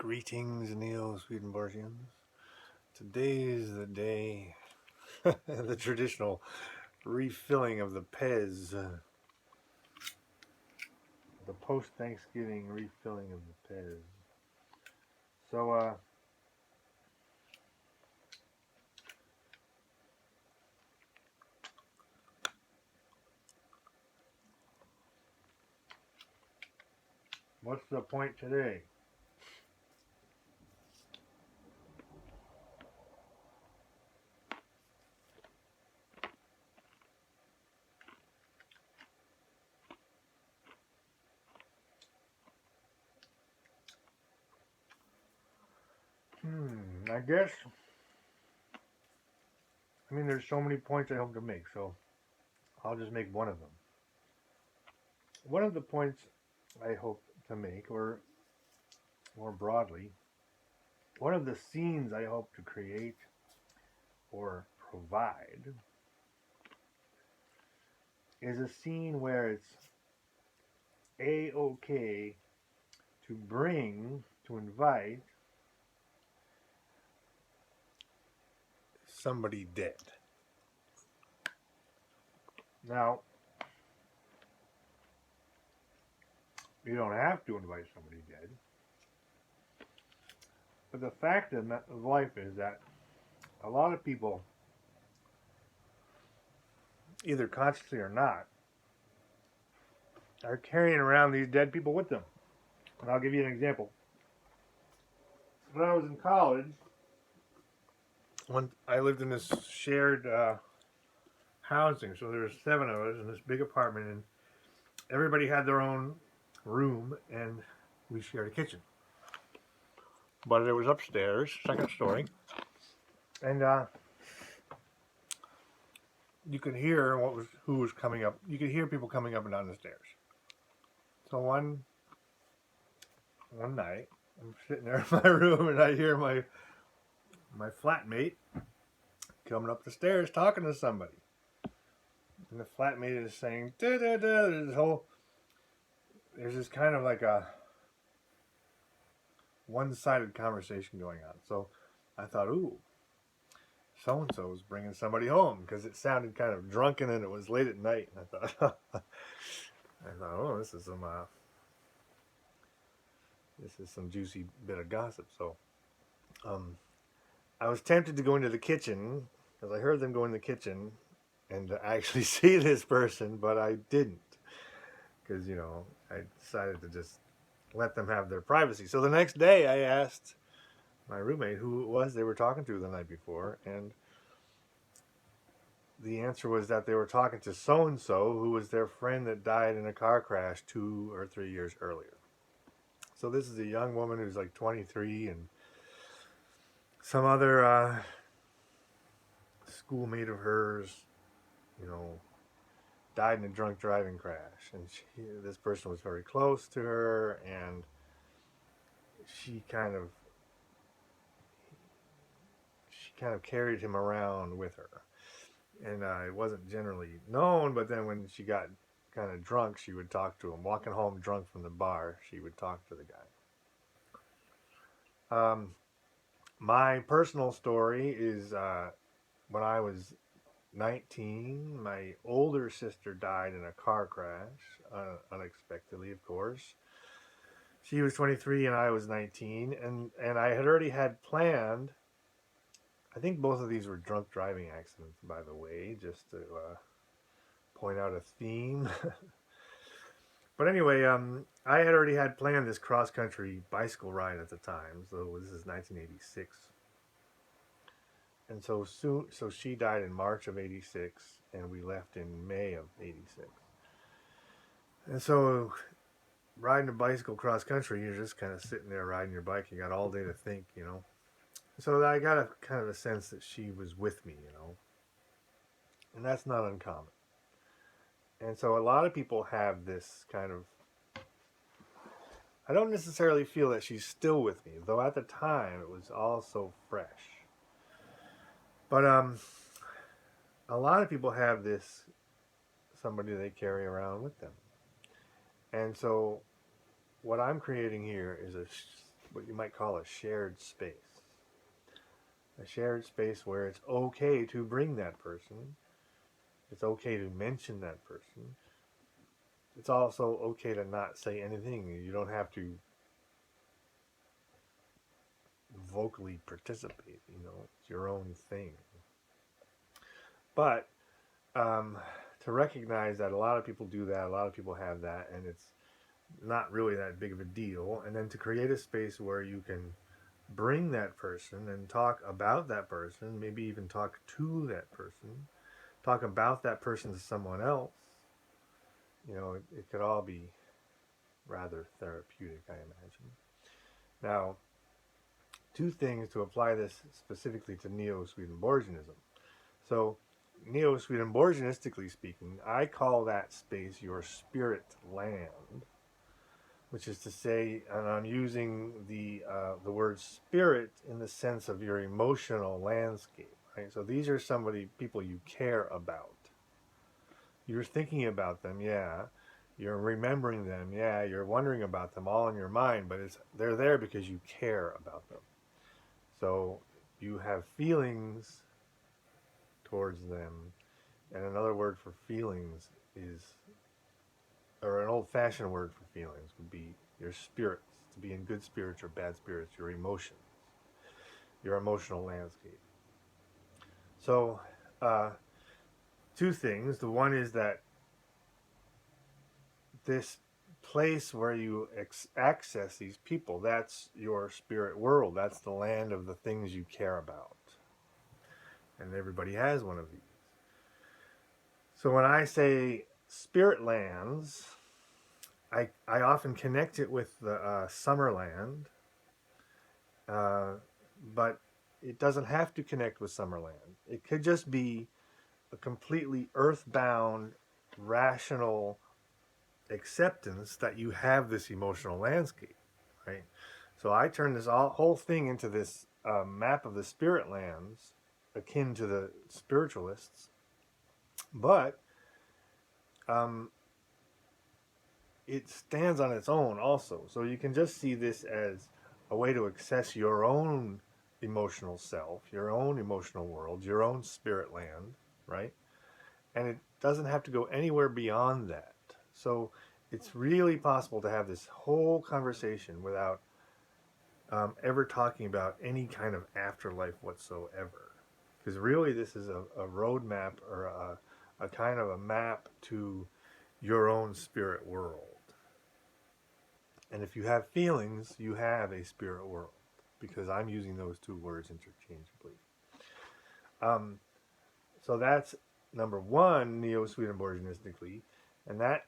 Greetings, Neo-Swedenborgians. Today is the day, the traditional refilling of the Pez. The post-Thanksgiving refilling of the Pez. So, what's the point today? I guess, there's so many points I hope to make, so I'll just make one of them. One of the points I hope to make, or more broadly, one of the scenes I hope to create or provide is a scene where it's a-okay to invite somebody dead. Now, you don't have to invite somebody dead, but the fact of life is that a lot of people, either consciously or not, are carrying around these dead people with them. And I'll give you an example. When I was in college, when I lived in this shared housing, so there were 7 of us in this big apartment, and everybody had their own room, and we shared a kitchen. But it was upstairs, second story, and you could hear who was coming up. You could hear people coming up and down the stairs. So one night, I'm sitting there in my room, and I hear my flatmate coming up the stairs talking to somebody. And the flatmate is saying, da da da. There's this kind of like a one-sided conversation going on. So I thought, ooh, so-and-so was bringing somebody home, because it sounded kind of drunken and it was late at night. And I thought, oh, this is some juicy bit of gossip. So I was tempted to go into the kitchen, because I heard them go in the kitchen and to actually see this person, but I didn't, because, I decided to just let them have their privacy. So the next day I asked my roommate who it was they were talking to the night before, and the answer was that they were talking to so-and-so, who was their friend that died in a car crash 2 or 3 years earlier. So this is a young woman who's like 23, and some other schoolmate of hers, died in a drunk driving crash, and this person was very close to her, and she kind of carried him around with her, and it wasn't generally known, but then when she got kind of drunk, she would talk to him. Walking home drunk from the bar, she would talk to the guy. My personal story is when I was 19, my older sister died in a car crash, unexpectedly, of course. She was 23 and I was 19, and I had already had planned, I think both of these were drunk driving accidents, by the way, just to point out a theme. But anyway, I had already had planned this cross-country bicycle ride at the time, so this is 1986. And so she died in March of 86, and we left in May of 86. And so riding a bicycle cross country, you're just kind of sitting there riding your bike. You got all day to think, So I got a kind of a sense that she was with me, And that's not uncommon. And so a lot of people have this kind of, I don't necessarily feel that she's still with me, though at the time it was all so fresh. But a lot of people have this, somebody they carry around with them. And so what I'm creating here is what you might call a shared space. A shared space where it's okay to bring that person. It's okay to mention that person. It's also okay to not say anything. You don't have to vocally participate. It's your own thing. But to recognize that a lot of people do that, a lot of people have that, and it's not really that big of a deal. And then to create a space where you can bring that person and talk about that person, maybe even talk to that person, talk about that person to someone else. It could all be rather therapeutic, I imagine. Now, two things to apply this specifically to Neo-Swedenborgianism. So, Neo-Swedenborgianistically speaking, I call that space your spirit land, which is to say, and I'm using the word spirit in the sense of your emotional landscape, right? So these are people you care about. You're thinking about them, yeah. You're remembering them, yeah. You're wondering about them all in your mind, but they're there because you care about them. So you have feelings towards them, and another word for feelings is, or an old-fashioned word for feelings would be your spirits, to be in good spirits or bad spirits, your emotions, your emotional landscape. So, two things. The one is that this place where you access these people, that's your spirit world. That's the land of the things you care about. And everybody has one of these. So when I say spirit lands, I often connect it with the Summerland, but it doesn't have to connect with Summerland. It could just be a completely earthbound, rational acceptance that you have this emotional landscape, right? So I turn this whole thing into this map of the spirit lands, akin to the spiritualists, but it stands on its own also. So you can just see this as a way to access your own emotional self, your own emotional world, your own spirit land, right? And it doesn't have to go anywhere beyond that. So it's really possible to have this whole conversation without ever talking about any kind of afterlife whatsoever. Because really this is a roadmap or a kind of a map to your own spirit world. And if you have feelings, you have a spirit world, because I'm using those two words interchangeably. So that's number one, Neo-Swedenborgianistically, and that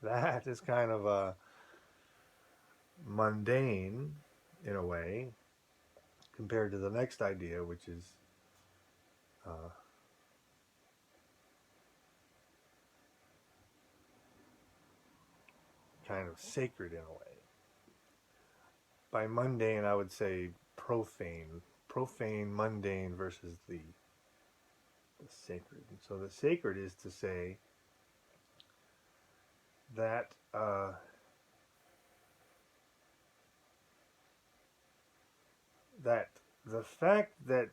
that is kind of mundane in a way compared to the next idea, which is kind of sacred in a way. By mundane, I would say profane, mundane versus the sacred. And so the sacred is to say that that the fact that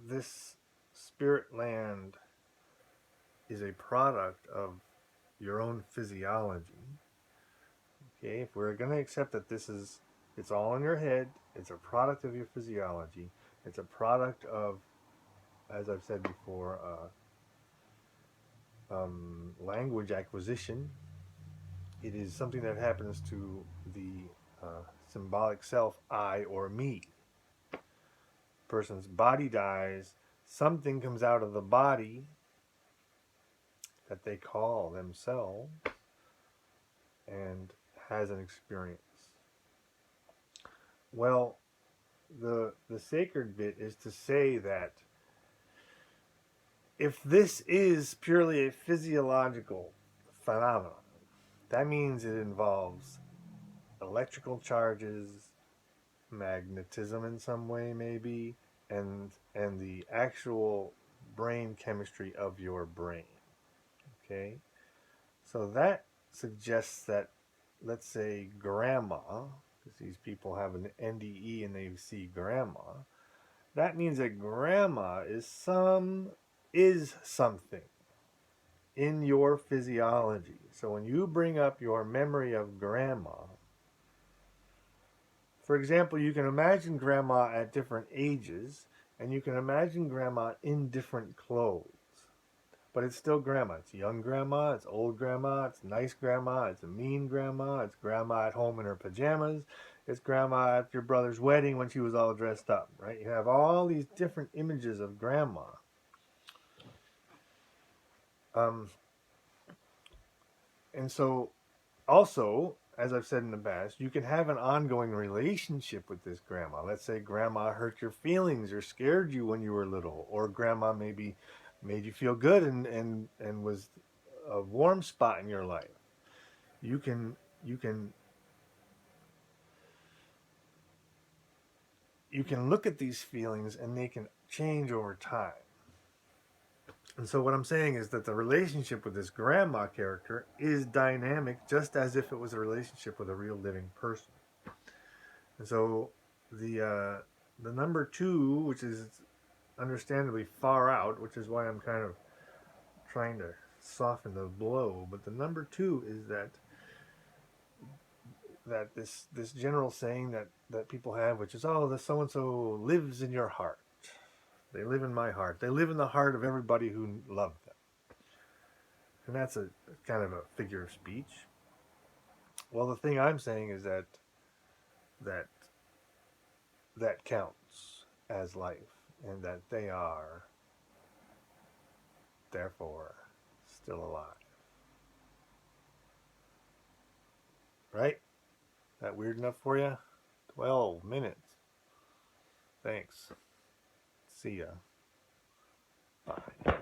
this spirit land is a product of your own physiology. Okay, if we're going to accept that it's all in your head, it's a product of your physiology, it's a product of, as I've said before, language acquisition. It is something that happens to the symbolic self, I or me. Person's body dies, something comes out of the body that they call themselves and has an experience. Well, the sacred bit is to say that if this is purely a physiological phenomenon, that means it involves electrical charges, magnetism in some way maybe, and the actual brain chemistry of your brain. Okay, so that suggests that, let's say, grandma, because these people have an NDE and they see grandma, that means that grandma is something in your physiology. So when you bring up your memory of grandma, for example, you can imagine grandma at different ages, and you can imagine grandma in different clothes. But it's still grandma. It's young grandma, it's old grandma, it's nice grandma, it's a mean grandma, it's grandma at home in her pajamas, it's grandma at your brother's wedding when she was all dressed up, right? You have all these different images of grandma. Um, and so, also, as I've said in the past, you can have an ongoing relationship with this grandma. Let's say grandma hurt your feelings or scared you when you were little, or grandma maybe made you feel good and was a warm spot in your life. You can you can you can look at these feelings and they can change over time. And so what I'm saying is that the relationship with this grandma character is dynamic, just as if it was a relationship with a real living person. And so the number two, which is understandably far out, which is why I'm kind of trying to soften the blow, but the number two is that this general saying that people have, which is, oh, the so and so lives in your heart. They live in my heart. They live in the heart of everybody who loved them. And that's a kind of a figure of speech. Well, the thing I'm saying is that that counts as life, and that they are therefore still alive. Right? That weird enough for you? 12 minutes. Thanks. See ya. Bye.